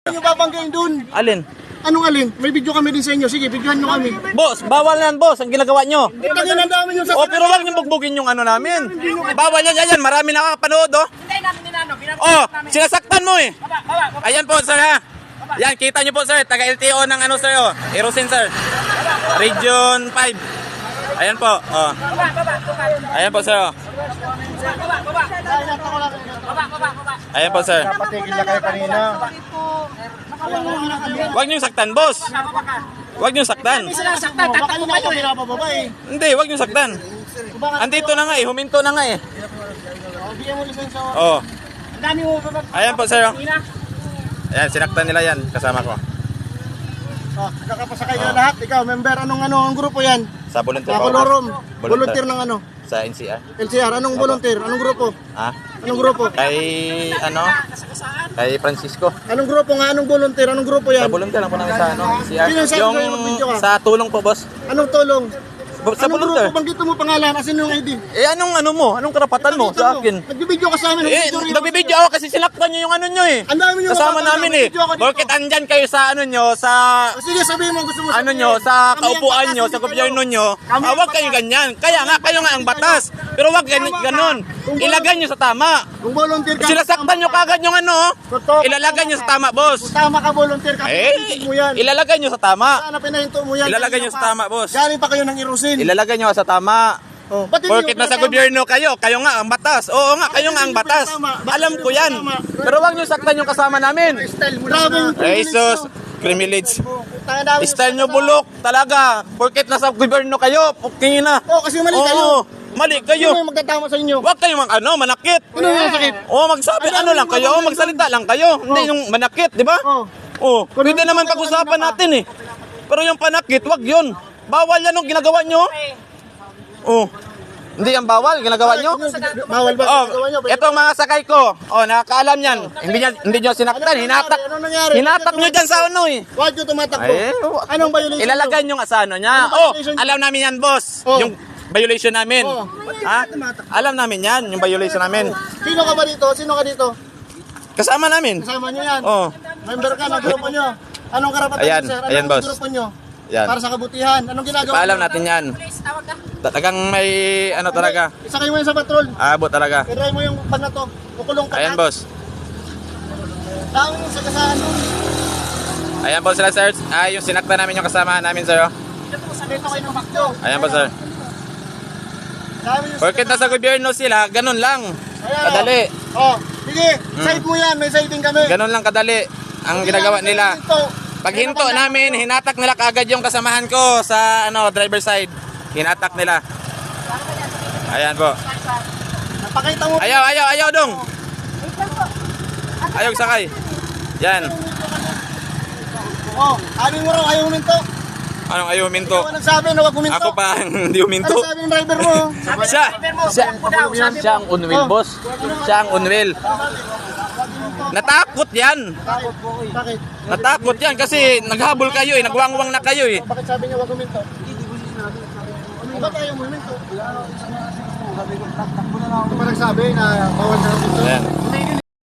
Ano babanggain dun? Alin? Anong alin? May video kami din sa inyo. Sige, videohan nyo kami. Boss, bawal yan boss, ang ginagawa nyo. Tangin ang dami yung Oh, pero wag niyo bugbugin yung ano namin. Bawal yan, yan, marami nakakapanood, oh. Oh, sinasaktan mo eh. Ayan po, sir ha. Yan, kita nyo po sir, taga LTO ng ano sir, oh. Erosin sir. Region 5. Ayan po, oh. Ayan po sir, oh. Ayan po sir. Patigil na kayo kanina. Wag niyo saktan, boss. Wag niyo saktan. Baka nyo na ako pinapababa eh. Hindi, wag niyo saktan. Andito na nga eh, huminto na nga eh. Bigyan mo lisensya. Oh. Ang dami mo bababa. Ayan po sir, oh. Ayan, sinaktan nila yan, kasama ko. Kakapasakay na lahat. Ikaw, member, ang grupo yan? Sa volunteer Mga kolorom. Volunteer ng ano? Sa NCR. LCR. Anong volunteer? Anong grupo? Ha? Anong grupo? Kay ano? Kay Francisco. Anong grupo nga? Anong volunteer? Anong grupo Sa yan? volunteer lang po namin sa ano, NCR. Sino sabi Yung sa'yo mag-video ka? sa tulong po, boss. Anong tulong? Sa Anong volunteer. grupo? Banggit mo pangalan. Asin yung ID? Eh anong ano mo? Anong karapatan mo sa akin? Nagbibideo ka sa amin. Eh, nagbibideo ako kasi sinaktan nyo yung ano nyo eh. Ang dami nyo Kasama mapapagawa, namin eh. nagbibideo ako dito. Bakit andyan kayo sa ano nyo, sa Sige, sabihin mo gusto mo ano sabihin. nyo, sa Kami ang kaupuan batas, nyo, hindi sa gobyerno kayo. nyo. Kami ang Huwag kayo batas. ganyan. Kaya nga, kayo nga ang batas. Pero wag ganon. Ilagay nyo sa tama. Kung volunteer ka, Sinasaktan nyo kagad yung ano. Totoo. Ilalagay nyo sa tama, boss. Kung tama ka, volunteer ka, pinahinto mo yan. Ilalagay nyo sa tama. Sana pinahinto mo yan. Ilalagay nyo sa tama, boss. Galing pa kayo ng Irusin. Ilalagay nyo sa tama. Oh, ba't hindi Porkit yung nasa tama? gobyerno kayo nga ang batas. Oo nga, kayo nga ang batas. Alam ko yan. Pero wag nyo saktan yung kasama namin. Style mo lang. Jesus, criminals. Tanga namin. Style nyo bulok talaga. Porkit nasa gobyerno kayo, pukingin na. Oh, kasi mali kayo. Oo, mali Sino kayo. yung magtatama sa inyo? Wag kayong manakit. Sino yung sakit? Oo, magsabi ano lang kayo, magsalita lang kayo. Hindi yung manakit, di ba? Oh. Oo, pwede naman pag-usapan natin eh. Pero yung panakit, wag yun. Bawal yan ang ginagawa nyo. Oh. Hindi yan bawal, ginagawa nyo? Bawal ba? Oh, Ginagawa nyo? etong mga sakay ko. Oh, nakakaalam yan. Hindi nyo sinaktan, hinatak. Ano nangyari? Hinatak nyo dyan sa ano eh. Wag nyo tumatakbo. Ay, Anong violation? Ilalagay nyo nga sa ano niya. Anong Oh, violation? alam namin yan, boss. Oh. Yung violation namin. Oh. Ha? Alam namin yan, yung violation namin. Sino ka ba dito? Sino ka dito? Kasama namin. Kasama nyo yan. Oh. Member ka ng grupo nyo. Anong karapatan Ayan, nyo, sir? ayan, Anong boss. grupo nyo? Yan. Para sa kabutihan. Anong ginagawa Paalam nyo? natin yan. Talagang may ano talaga. Isakay mo yan sa patrol. Abot talaga. Iray mo yung bag na to. Kukulong ka. Ayan, boss. Tawag mo sa kasaan mo. Ayan po sila, sir. Yung sinakta namin yung kasama namin, sir. Oh. Dito kayo ng bakyo. Ayan po, sir. Porkit nasa gobyerno sila, ganun lang. Kadali. Oh, sige. Side mo yan. May siding kami. Ganun lang kadali ang ginagawa nila. Pag hinto namin, hinatak nila kagad yung kasamahan ko sa ano driver side. Hinatak nila. Ayan po. Napakita mo. Ayaw dong. Ayaw sakay. Yan. Oh, sabi mo raw ayaw huminto. Anong ayaw huminto? Ano nagsabi na wag huminto? Ako pa hindi huminto. Ano sabi ng driver mo? Siya ang unwil, boss. Siya ang unwil. Natakot yan. Bakit? Natakot yan kasi naghabol kayo eh. Nagwangwang na kayo eh. Bakit sabi niya wag huminto? Bakit ayaw mo huminto? Ano ba nagsabi na bawal na huminto? Ayan.